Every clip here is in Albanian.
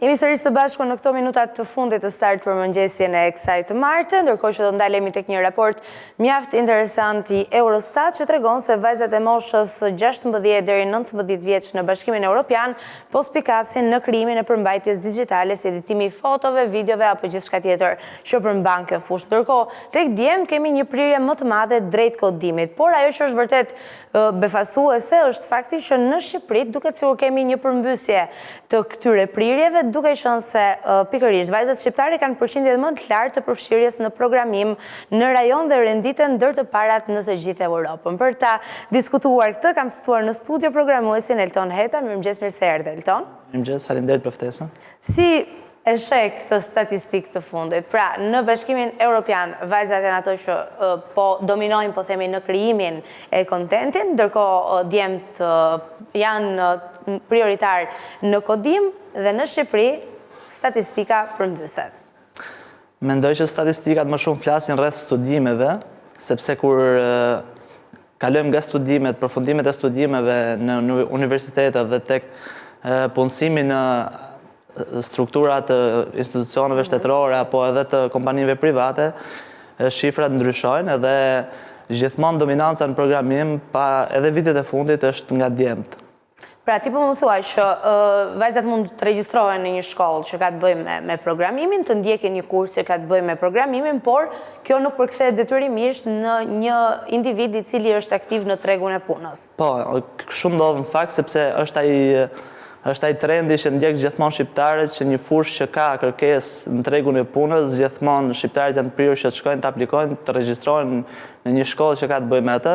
Jemi sërish të bashku në këto minutat të fundit të start për mëngjesjen e kësaj të martë, ndërkohë që do ndalemi tek një raport mjaft interesant i Eurostat që tregon se vajzat e moshës 16 deri 19 vjeç në Bashkimin Evropian po spikasin në krijimin e përmbajtjes digjitale si editimi i fotove, videove apo gjithçka tjetër që përmban kjo fushë. Ndërkohë, tek djemt kemi një prirje më të madhe drejt kodimit, por ajo që është vërtet befasuese është fakti që në Shqipëri duket sikur kemi një përmbysje të këtyre prirjeve, duke qenë se pikërisht vajzat shqiptare kanë përqindje më të lartë të përfshirjes në programim në rajon dhe renditen ndër të parat në të gjithë Europën. Për ta diskutuar këtë, kam ftuar në studio programuesin Elton Heta. Mirëmëngjes, mirë se erdhe, Elton. Mirëmëngjes, faleminderit për ftesën. Si e sheh këtë statistikë të fundit? Pra, në Bashkimin Evropian, vajzat janë ato që po dominojnë, po themi, në krijimin e kontentit, ndërkohë djemt janë prioritar në kodim dhe në Shqipëri statistika përmbyset. Mendoj që statistikat më shumë flasin rreth studimeve, sepse kur kalojmë nga studimet, përfundimet e studimeve në universitetet dhe tek punësimi në strukturat të institucioneve shtetërore apo edhe të kompanive private, shifrat ndryshojnë edhe gjithmonë dominanca në programim pa edhe vitet e fundit është nga djemt. Pra, ti po më thua që vajzat mund të regjistrohen në një shkollë që ka të bëjë me programimin, të ndjekin një kurs që ka të bëjë me programimin, por kjo nuk përkthehet detyrimisht në një individ i cili është aktiv në tregun e punës. Po, shumë ndodh në fakt sepse është ai trendi që ndjek gjithmonë shqiptarët që një fushë që ka kërkesë në tregun e punës, gjithmonë shqiptarët janë prirur që të shkojnë të aplikojnë, të regjistrohen në një shkollë që ka të bëjë me atë,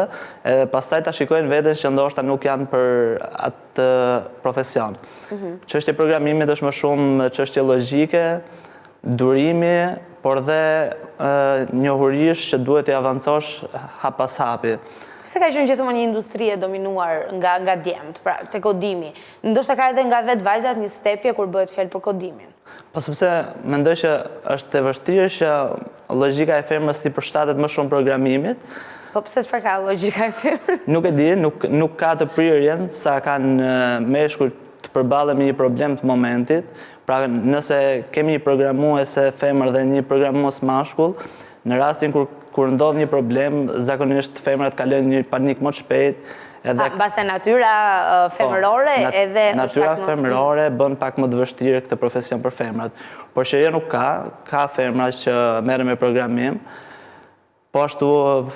e pastaj ta shikojnë veten që ndoshta nuk janë për atë profesion. Çështja e programimit është më shumë çështje logjike, durimi, por dhe njohurisht që duhet të avancosh hap pas hapi. Pse ka qenë gjithmonë një industri e dominuar nga djemt, pra te kodimi? Ndoshta ka edhe nga vetë vajzat një stepje kur bëhet fjalë për kodimin. Po sepse mendoj që është e vështirë që logjika e femrës i përshtatet më shumë programimit. Po pse çfarë ka logjika e femrës? Nuk e di, nuk ka të prirjen sa kanë meshkuj të përballen me një problem të momentit. Pra nëse kemi një programuese femër dhe një programues mashkull, në rastin kur ndodh një problem, zakonisht femrat kalojnë një panik më të shpejt. Mbase natyra femërore edhe... Natyra femërore bën pak më të vështirë këtë profesion për femrat. Por që jo nuk ka femra që merren me programim, po ashtu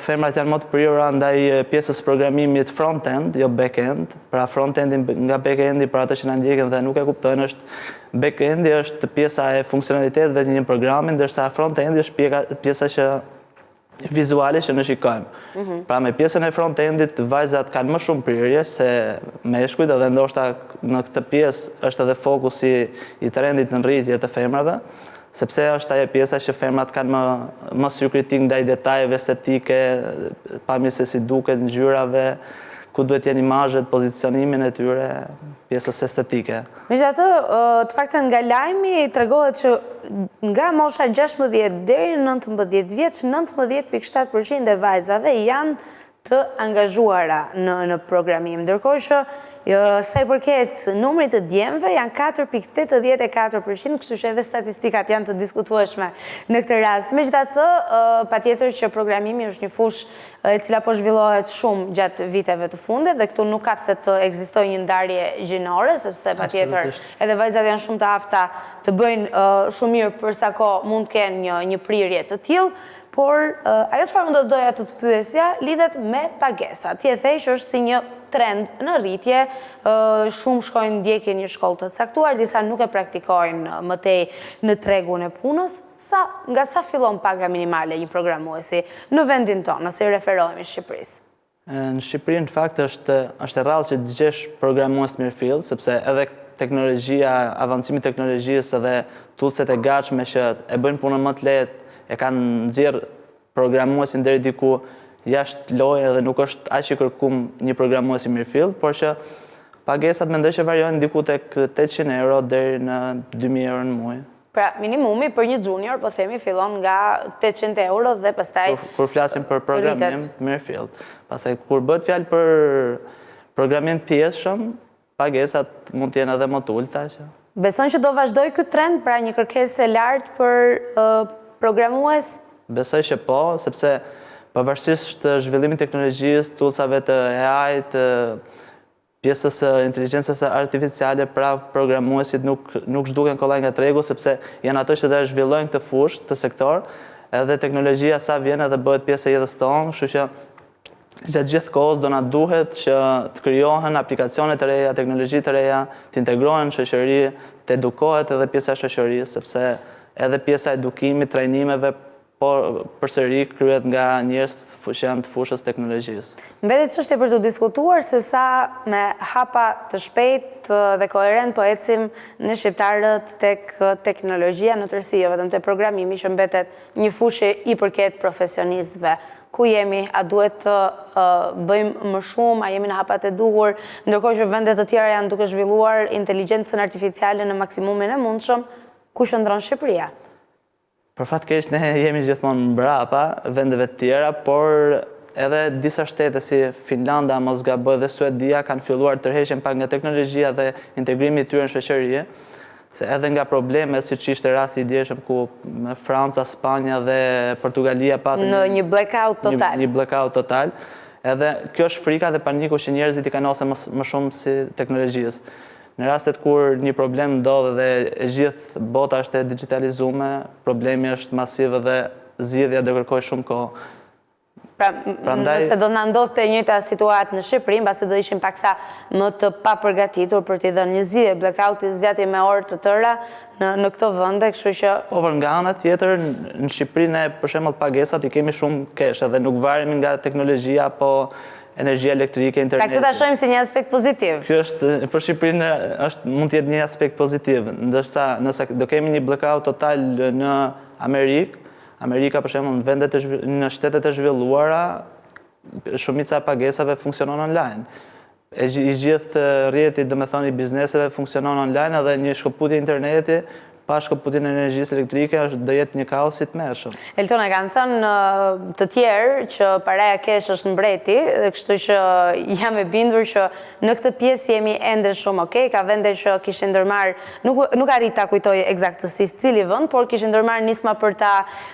femrat janë më të prirura ndaj pjesës programimit front-end, jo back-end. Pra front-endin nga back-endi, për ato që na ndjekin dhe nuk e kuptojnë, është back-endi është pjesa e funksionaliteteve të një programi, ndërsa front-endi është pjesa që vizuale që ne shikojmë. Pra me pjesën e front-endit vajzat kanë më shumë prirje se meshkujt, edhe ndoshta në këtë pjesë është edhe fokusi i trendit në rritje të femrave, sepse është ajo pjesa që femrat kanë më sykritik ndaj detajeve estetike, pamjes se si duket ngjyrave, ku duhet jenë imazhet, pozicionimin e tyre, pjesës estetike. Megjithatë, të paktën nga lajmi tregohet që nga mosha 16 deri në 19 vjeç, 19.7% e vajzave janë të angazhuara në programim. Ndërkohë që sa i përket numrit të djemve janë 4.84%, kështu që edhe statistikat janë të diskutueshme në këtë rast. Megjithatë, patjetër që programimi është një fushë e cila po zhvillohet shumë gjatë viteve të fundit dhe këtu nuk ka pse të ekzistojë një ndarje gjinore, sepse patjetër edhe vajzat janë shumë të afta të bëjnë shumë mirë për sa kohë mund të kenë një prirje të tillë. Por ajo çfarë unë do doja të pyesja lidhet me pagesat. Ti e the që është si një trend në rritje, shumë shkojnë ndjekin një shkollë të caktuar, disa nuk e praktikojnë më tej në tregun e punës. Nga sa fillon paga minimale një programuesi në vendin tonë, nëse i referohemi Shqipërisë? Në Shqipëri në fakt është e rrallë që të gjesh programues mirëfill, sepse edhe teknologjia, avancimi i teknologjisë edhe toolset e gatshme që e bëjnë punën më të lehtë e kanë nxjerr programuesin deri diku jashtë loje dhe nuk është aq i kërkuar një programues i mirëfill, por që pagesat mendoj që variojnë diku tek 800 euro deri në 2000 euro në muaj. Pra, minimumi për një junior, po themi, fillon nga 800 euro dhe pastaj... Kur flasim për programim mirëfill. Pastaj, kur bëhet fjalë për programim të pjesshëm, pagesat mund të jenë edhe më të ulta që... Beson që do vazhdoj këtë trend, pra një kërkesë e lartë për programues? Besoj që po, sepse pavarësisht të zhvillimit teknologjisë, toolsave të AI, të pjesës inteligjencës artificiale, pra programuesit nuk zhduken kollaj nga tregu, sepse janë ato që dhe zhvillojnë këtë fushë, të sektor, edhe teknologjia sa vjen edhe bëhet pjesë e jetës tonë, kështu që gjatë gjithë kohës do na duhet që të krijohen aplikacione të reja, teknologji të reja, të integrohen në shoqëri, të edukohet edhe pjesa e shoqërisë, sepse edhe pjesa e edukimit, trajnimeve, por përsëri kryhet nga njerëz që janë të fushës teknologjisë. Mbetet çështje për të diskutuar se sa me hapa të shpejt dhe koherent po ecim në shqiptarët tek teknologjia në tërësi, jo vetëm te programimi që mbetet një fushë i përket profesionistëve. Ku jemi, a duhet të bëjmë më shumë, a jemi në hapat e duhur, ndërkohë që vendet të tjera janë duke zhvilluar inteligjencën artificiale në maksimumin e mundshëm, ku shndron Shqipëria? Për fat keq ne jemi gjithmonë mbrapa vendeve të tjera, por edhe disa shtete si Finlanda, mos gaboj dhe Suedia kanë filluar të tërheqen pak nga teknologjia dhe integrimi i tyre në shoqëri, se edhe nga problemet siç ishte rasti i djeshëm ku me Franca, Spanja dhe Portugalia patën në një blackout total. Një blackout total. Edhe kjo është frika dhe paniku që njerëzit i kanë ose më shumë si teknologjisë. Në rastet kur një problem ndodh dhe e gjithë bota është e digitalizuar, problemi është masiv dhe zgjidhja do kërkojë shumë kohë. Nëse do na ndodhte e njëjta situatë në Shqipëri, mbasi do ishim paksa më të papërgatitur për t'i dhënë një zgjidhje. Blackouti zgjati me orë të tëra në këto vende, kështu që po për nga ana tjetër në Shqipëri ne për shembull pagesat i kemi shumë kesh dhe nuk varemi nga teknologjia apo energjia elektrike, interneti. Pra këtë ta shohim si një aspekt pozitiv. Kjo është për Shqipërinë mund të jetë një aspekt pozitiv, ndërsa nëse do kemi një blackout total në Amerika për shembull në shtetet e zhvilluara, shumica e pagesave funksionon online. I gjithë rrjeti, domethënë i bizneseve funksionon online edhe një shkëputje interneti pa shkëputjen e energjisë elektrike do jetë një kaos i tmerrshëm. Eltona, kanë thënë të tjerë që paraja kesh është mbreti, kështu që jam e bindur që në këtë pjesë jemi ende shumë okay. Ka vende që kishin ndërmarr, nuk arrit ta kujtoj eksaktësisht cili vend, por kishin ndërmarr nisma për ta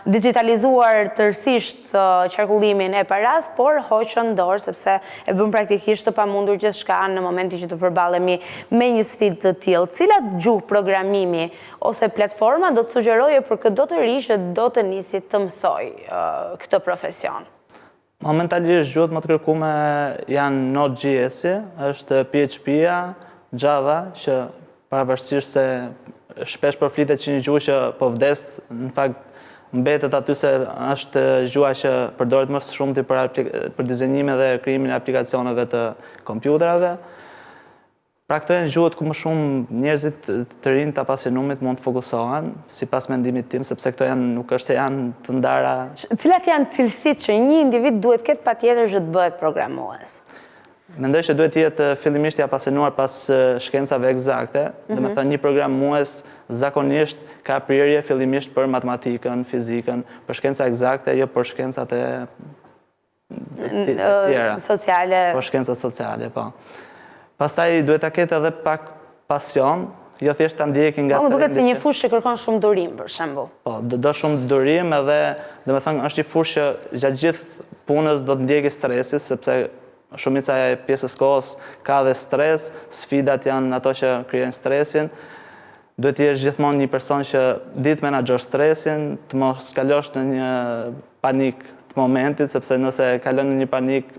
digitalizuar tërësisht qarkullimin e paras, por hoqën dorë sepse e bën praktikisht të pamundur gjithçka në momentin që të përballemi me një sfidë të tillë. Cilat gjuhë programimi ose platforma do të sugjeroje për këtë do të ri që do të nisi të mësoj këtë profesion? Momentalisht gjuhët më të kërkuar janë Node.js, është PHP-a, Java, që pavarësisht se shpesh përflitet që një gjuhë që po vdes, në fakt mbetet aty se është gjuha që përdoret më shumë për dizajnimin dhe krijimin e aplikacioneve të kompjuterave. Pra këto janë gjuhët ku më shumë njerëzit të rinj të apasionumit mund të fokusohen, sipas mendimit tim, sepse këto nuk është se janë të ndara. Cilat janë cilësitë që një individ duhet ketë patjetër që të bëhet programues? Mendoj që duhet të jetë fillimisht i apasionuar pas shkencave eksakte, domethënë një programues zakonisht ka prirje fillimisht për matematikën, fizikën, për shkenca eksakte, jo për shkencat e tjera. Sociale. Për shkencat sociale, po. Pastaj duhet ta ketë edhe pak pasion, jo thjesht ta ndjeki nga trendi. Më duket si një fushë që kërkon shumë durim, për shembull. Po, do shumë durim edhe, domethënë është një fushë që gjatë gjithë punës do të ndjeki stresi, sepse shumica e pjesës kohës ka dhe stres, sfidat janë ato që krijojnë stresin. Duhet të jesh gjithmonë një person që di të menaxhosh stresin, të mos kalosh në një panik të momentit, sepse nëse kalon në një panik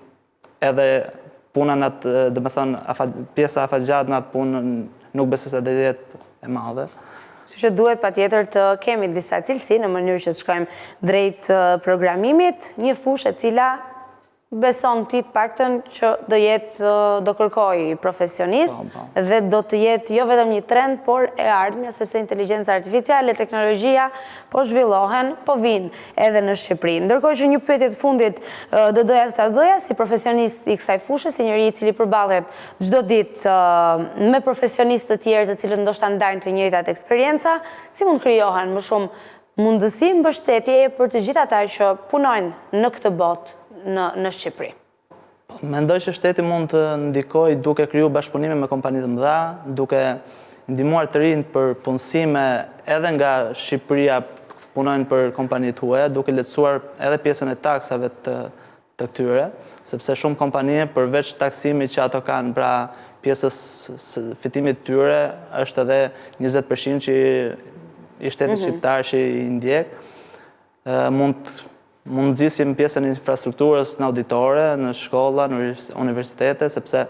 edhe puna në atë, pjesa afatgjat në atë punë nuk besoj se do jetë e madhe. Kështu që duhet patjetër të kemi disa cilësi në mënyrë që të shkojmë drejt programimit, një fushë e cila beson ti të paktën që do kërkoj profesionist dhe do të jetë jo vetëm një trend, por e ardhmja, sepse inteligjenca artificiale, teknologjia po zhvillohen, po vinë edhe në Shqipëri. Ndërkohë që një pyetje të fundit do doja të ta bëja si profesionist i kësaj fushë, si njëri i cili përballet çdo ditë me profesionistë të tjerë të cilët ndoshta ndajnë të njëjtat eksperienca, si mund krijohen më shumë mundësi mbështetje për të gjithë ata që punojnë në këtë botë në Shqipëri? Mendoj që shteti mund të ndikojë duke kriju bashkëpunime me kompani të mëdha, duke ndihmuar të rinj për punësime edhe nga Shqipëria punojnë për kompanitë huaja, duke lehtësuar edhe pjesën e taksave të këtyre, sepse shumë kompanie përveç taksimit që ato kanë, pra pjesës fitimit tyre, është edhe 20% që i shtetit shqiptar që i ndjek. Mund nxisim pjesën e infrastrukturës në auditore, në shkolla, në universitete, sepse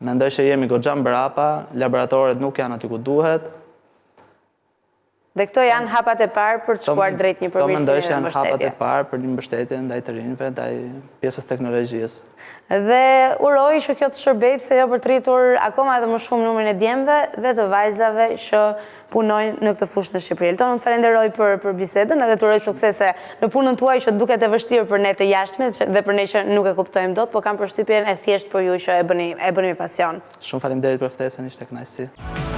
mendoj që jemi goxha mbrapa, laboratoret nuk janë aty ku duhet. Dhe këto janë hapat e parë për të shkuar drejt një përmirësimi mendoj që në janë mbështetje. hapat e parë për një mbështetje ndaj të rinjve, ndaj pjesës teknologjisë. Dhe uroj që kjo të shërbej pse jo për të rritur akoma edhe më shumë numrin e djemve dhe të vajzave që punojnë në këtë fushë në Shqipëri. Elton, unë të falenderoj për bisedën edhe të uroj suksese në punën tuaj që duket e vështirë për ne të jashtme dhe për ne që nuk e kuptojmë dot, po kam përshtypjen e thjesht për ju që e bëni me pasion. Shumë faleminderit për ftesën, ishte kënaqësi.